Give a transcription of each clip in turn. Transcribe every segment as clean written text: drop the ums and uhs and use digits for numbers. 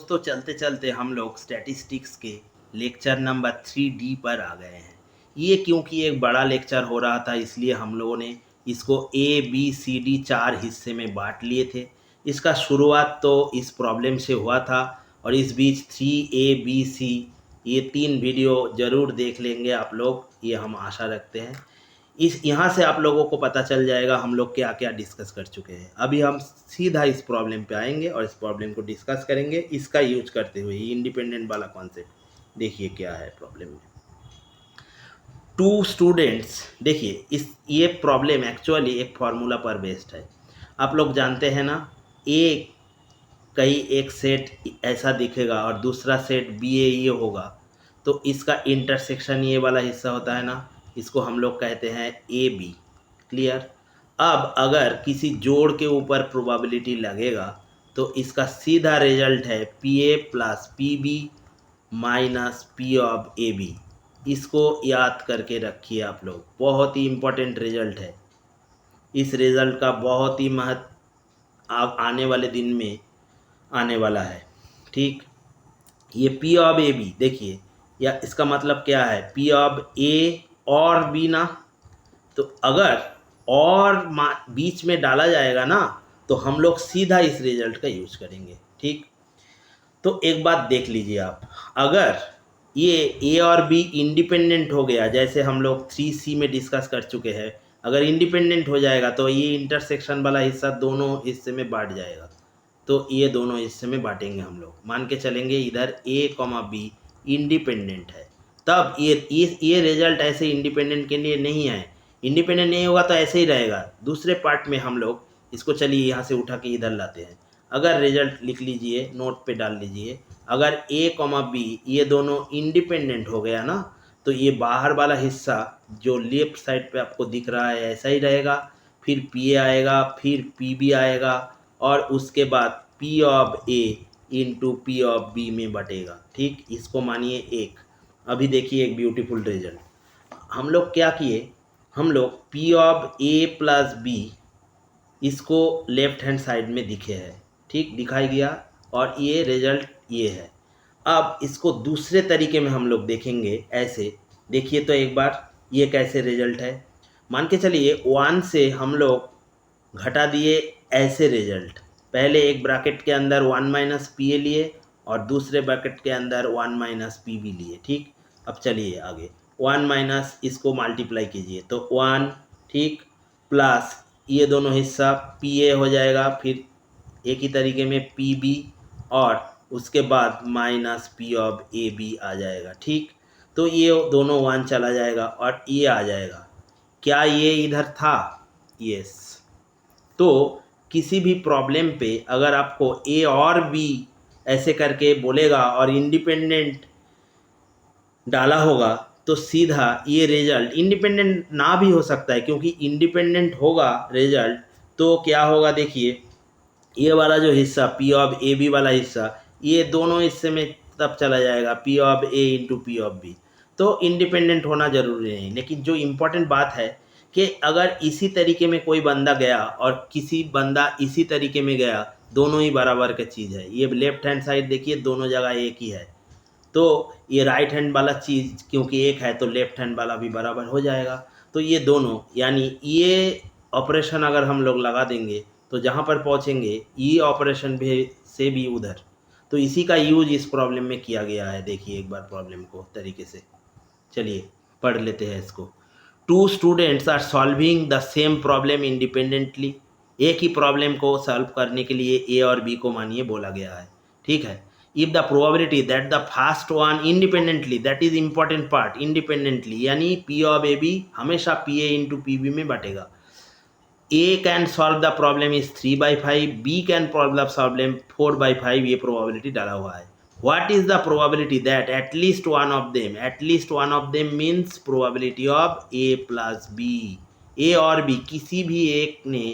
दोस्तों चलते चलते हम लोग स्टैटिस्टिक्स के लेक्चर नंबर 3D पर आ गए हैं। ये क्योंकि एक बड़ा लेक्चर हो रहा था इसलिए हम लोगों ने इसको ABCD 4 हिस्से में बांट लिए थे। इसका शुरुआत तो इस प्रॉब्लम से हुआ था और इस बीच 3ABC ये 3 वीडियो ज़रूर देख लेंगे आप लोग, ये हम आशा रखते हैं। इस यहाँ से आप लोगों को पता चल जाएगा हम लोग क्या क्या डिस्कस कर चुके हैं। अभी हम सीधा इस प्रॉब्लम पे आएंगे और इस प्रॉब्लम को डिस्कस करेंगे इसका यूज करते हुए। इंडिपेंडेंट वाला कॉन्सेप्ट देखिए क्या है प्रॉब्लम में। टू स्टूडेंट्स, देखिए इस ये प्रॉब्लम एक्चुअली एक फार्मूला पर बेस्ड है। आप लोग जानते हैं ना, ए कहीं एक सेट ऐसा दिखेगा और दूसरा सेट बी ए ये होगा तो इसका इंटरसेक्शन ये वाला हिस्सा होता है ना, इसको हम लोग कहते हैं ए बी। क्लियर। अब अगर किसी जोड़ के ऊपर प्रोबेबिलिटी लगेगा तो इसका सीधा रिजल्ट है P A plus P B minus P of A B. इसको याद करके रखिए आप लोग, बहुत ही इम्पोर्टेंट रिजल्ट है। इस रिजल्ट का बहुत ही महत्व आने वाले दिन में आने वाला है। ठीक, ये पी ऑफ ए बी देखिए, या इसका मतलब क्या है, पी ऑफ ए और बी ना, तो अगर और बीच में डाला जाएगा ना तो हम लोग सीधा इस रिजल्ट का यूज करेंगे। ठीक, तो एक बात देख लीजिए आप, अगर ये ए और बी इंडिपेंडेंट हो गया जैसे हम लोग 3C में डिस्कस कर चुके हैं, अगर इंडिपेंडेंट हो जाएगा तो ये इंटरसेक्शन वाला हिस्सा दोनों हिस्से में बांट जाएगा। तो ये दोनों हिस्से में बांटेंगे हम लोग, मान के चलेंगे इधर ए कॉमा बी इंडिपेंडेंट है, तब ये रिजल्ट ऐसे इंडिपेंडेंट के लिए नहीं है। इंडिपेंडेंट नहीं होगा तो ऐसे ही रहेगा। दूसरे पार्ट में हम लोग इसको चलिए यहाँ से उठा के इधर लाते हैं। अगर रिजल्ट लिख लीजिए, नोट पे डाल लीजिए, अगर ए कॉमा बी ये दोनों इंडिपेंडेंट हो गया ना तो ये बाहर वाला हिस्सा जो लेफ्ट साइड पे आपको दिख रहा है ऐसा ही रहेगा, फिर पी ए आएगा, फिर पी बी आएगा और उसके बाद P of A into P of B में बटेगा। ठीक, इसको मानिए एक। अभी देखिए एक ब्यूटीफुल रिजल्ट हम लोग क्या किए, हम लोग P of A plus B इसको लेफ्ट हैंड साइड में दिखे है, ठीक दिखाई दिया, और ये रिजल्ट ये है। अब इसको दूसरे तरीके में हम लोग देखेंगे, ऐसे देखिए तो एक बार ये कैसे रिजल्ट है। मान के चलिए 1 से हम लोग घटा दिए ऐसे रिजल्ट, पहले एक ब्रैकेट के अंदर 1 माइनस पी ए लिए और दूसरे ब्रैकेट के अंदर 1 माइनस पी बी लिए। ठीक, अब चलिए आगे 1 माइनस इसको मल्टीप्लाई कीजिए तो 1, ठीक, प्लस ये दोनों हिस्सा पी ए हो जाएगा, फिर एक ही तरीके में पी बी और उसके बाद minus P of A B आ जाएगा। ठीक, तो ये दोनों 1 चला जाएगा और ये आ जाएगा। क्या ये इधर था? यस। तो किसी भी प्रॉब्लम पे अगर आपको ए और बी ऐसे करके बोलेगा और इंडिपेंडेंट डाला होगा तो सीधा ये रिजल्ट इंडिपेंडेंट ना भी हो सकता है, क्योंकि इंडिपेंडेंट होगा रिजल्ट तो क्या होगा देखिए, ये वाला जो हिस्सा पी ऑफ ए बी वाला हिस्सा ये दोनों हिस्से में तब चला जाएगा P of A into P of B. तो इंडिपेंडेंट होना जरूरी नहीं, लेकिन जो इम्पोर्टेंट बात है कि अगर इसी तरीके में कोई बंदा गया और किसी बंदा इसी तरीके में गया, दोनों ही बराबर का चीज़ है। ये लेफ्ट हैंड साइड देखिए दोनों जगह एक ही है, तो ये राइट हैंड वाला चीज़ क्योंकि एक है तो लेफ्ट हैंड वाला भी बराबर हो जाएगा। तो ये दोनों यानी ये ऑपरेशन अगर हम लोग लगा देंगे तो जहाँ पर पहुँचेंगे ये ऑपरेशन भी से भी उधर, तो इसी का यूज इस प्रॉब्लम में किया गया है। देखिए एक बार प्रॉब्लम को तरीके से, चलिए पढ़ लेते हैं इसको। Two students are solving the same problem independently. एक ही प्रॉब्लम को सॉल्व करने के लिए ए और बी को मानिए बोला गया है। ठीक है, if the probability that the first one independently, that is important part, independently यानी पी ऑफ ए बी हमेशा P A into P B में बटेगा। A can solve the problem is 3/5, B can solve the problem 4/5, ये probability डाला हुआ है। What is the probability that at least one of them means probability of A plus B, A और B किसी भी एक ने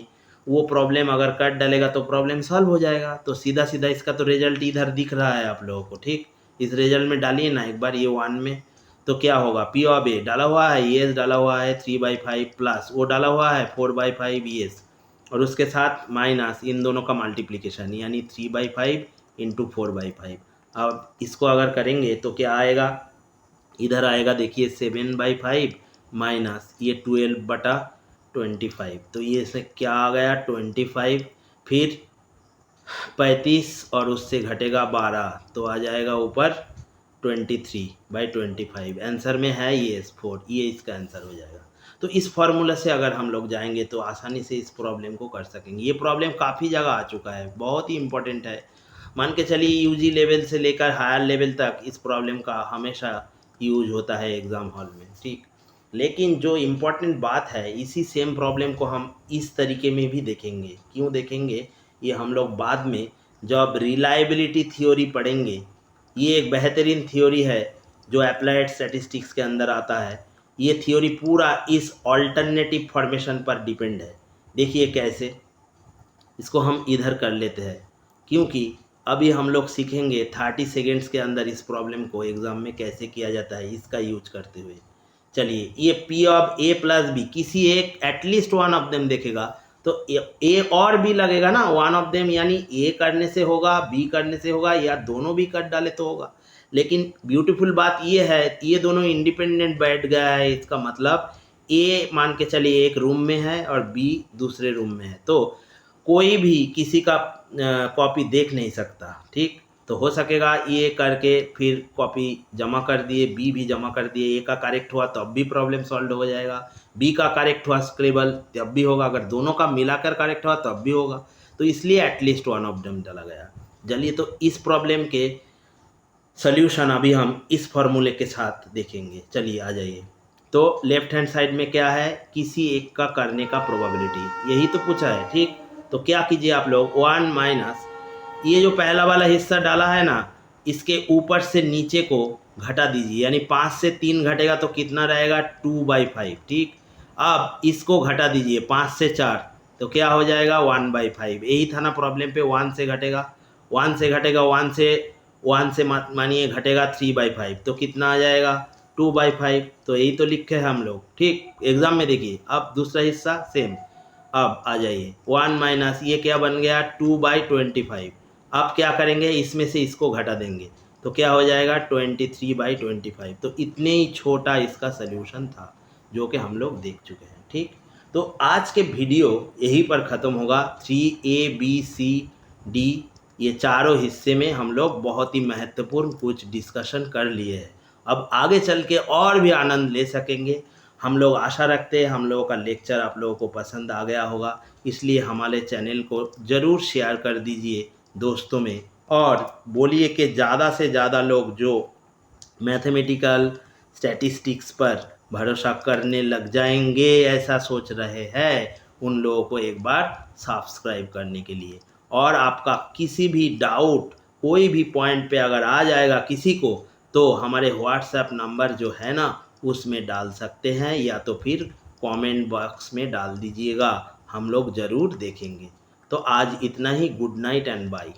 वो प्रॉब्लम अगर कट डालेगा तो प्रॉब्लम सॉल्व हो जाएगा। तो सीधा सीधा इसका तो रिजल्ट इधर दिख रहा है आप लोगों को। ठीक, इस रिजल्ट में डालिए ना एक बार ये 1 में, तो क्या होगा, पी ऑफ ए डाला हुआ है, ये डाला हुआ है 3/5 प्लस वो डाला हुआ है 4/5 ये, और उसके साथ माइनस इन दोनों का मल्टीप्लिकेशन यानी 3/5 इंटू 4/5। अब इसको अगर करेंगे तो क्या आएगा, इधर आएगा देखिए 7/5 माइनस ये 12/25, तो ये से क्या आ गया 25, फिर 35 और उससे घटेगा 12, तो आ जाएगा ऊपर 23/25। आंसर में है ये 4, ये इसका आंसर हो जाएगा। तो इस फॉर्मूला से अगर हम लोग जाएंगे तो आसानी से इस प्रॉब्लम को कर सकेंगे। ये प्रॉब्लम काफ़ी जगह आ चुका है, बहुत ही इंपॉर्टेंट है। मान के चलिए यूजी लेवल से लेकर हायर लेवल तक इस प्रॉब्लम का हमेशा यूज होता है एग्ज़ाम हॉल में, ठीक। लेकिन जो इम्पोर्टेंट बात है, इसी सेम प्रॉब्लम को हम इस तरीके में भी देखेंगे। क्यों देखेंगे, ये हम लोग बाद में जब रिलायबिलिटी थ्योरी पढ़ेंगे, ये एक बेहतरीन थ्योरी है जो अप्लाइड स्टैटिस्टिक्स के अंदर आता है। ये थ्योरी पूरा इस ऑल्टरनेटिव फॉर्मेशन पर डिपेंड है। देखिए कैसे, इसको हम इधर कर लेते हैं, क्योंकि अभी हम लोग सीखेंगे 30 सेकेंड्स के अंदर इस प्रॉब्लम को एग्ज़ाम में कैसे किया जाता है इसका यूज करते हुए। चलिए, ये P of A plus B, किसी एक एटलीस्ट वन ऑफ देम देखेगा तो ए और बी लगेगा ना, वन ऑफ देम, यानी ए करने से होगा, बी करने से होगा, या दोनों भी कर डाले तो होगा। लेकिन ब्यूटीफुल बात ये है, ये दोनों इंडिपेंडेंट बैठ गया है। इसका मतलब ए मान के चलिए एक रूम में है और बी दूसरे रूम में है, तो कोई भी किसी का कॉपी देख नहीं सकता, ठीक। तो हो सकेगा ये करके फिर कॉपी जमा कर दिए, बी भी जमा कर दिए, ए का करेक्ट हुआ तब भी प्रॉब्लम सॉल्व हो जाएगा, बी का करेक्ट हुआ स्क्रिबल तब भी होगा, अगर दोनों का मिलाकर करेक्ट हुआ तब भी होगा। तो इसलिए एटलीस्ट वन ऑफ देम डाला गया। चलिए, तो इस प्रॉब्लम के सल्यूशन अभी हम इस फॉर्मूले के साथ देखेंगे। चलिए आ जाइए। तो लेफ्ट हैंड साइड में क्या है, किसी एक का करने का प्रोबेबिलिटी, यही तो पूछा है, ठीक। तो क्या कीजिए आप लोग, 1 माइनस ये जो पहला वाला हिस्सा डाला है ना, इसके ऊपर से नीचे को घटा दीजिए, यानी 5 से 3 घटेगा तो कितना रहेगा 2/5, ठीक। अब इसको घटा दीजिए 5 से 4, तो क्या हो जाएगा 1/5। यही था ना प्रॉब्लम पे, 1 से घटेगा, 1 से घटेगा, 1 से मानिए घटेगा 3/5, तो कितना आ जाएगा 2/5। तो यही तो लिखे हैं हम लोग, ठीक। एग्जाम में देखिए। अब दूसरा हिस्सा सेम, अब आ जाइए 1 माइनस ये क्या बन गया 2/25। अब क्या करेंगे, इसमें से इसको घटा देंगे तो क्या हो जाएगा 23/25। तो इतने ही छोटा इसका सल्यूशन था जो कि हम लोग देख चुके हैं, ठीक। तो आज के वीडियो यहीं पर ख़त्म होगा। 3A B C D ये चारों हिस्से में हम लोग बहुत ही महत्वपूर्ण कुछ डिस्कशन कर लिए हैं। अब आगे चल के और भी आनंद ले सकेंगे हम लोग। आशा रखते हैं हम लोगों का लेक्चर आप लोगों को पसंद आ गया होगा, इसलिए हमारे चैनल को ज़रूर शेयर कर दीजिए दोस्तों में, और बोलिए कि ज़्यादा से ज़्यादा लोग जो मैथमेटिकल स्टैटिस्टिक्स पर भरोसा करने लग जाएंगे ऐसा सोच रहे हैं, उन लोगों को एक बार सब्सक्राइब करने के लिए। और आपका किसी भी डाउट कोई भी पॉइंट पे अगर आ जाएगा किसी को, तो हमारे व्हाट्सएप नंबर जो है ना उसमें डाल सकते हैं, या तो फिर कमेंट बॉक्स में डाल दीजिएगा, हम लोग ज़रूर देखेंगे। तो आज इतना ही। Good night and bye.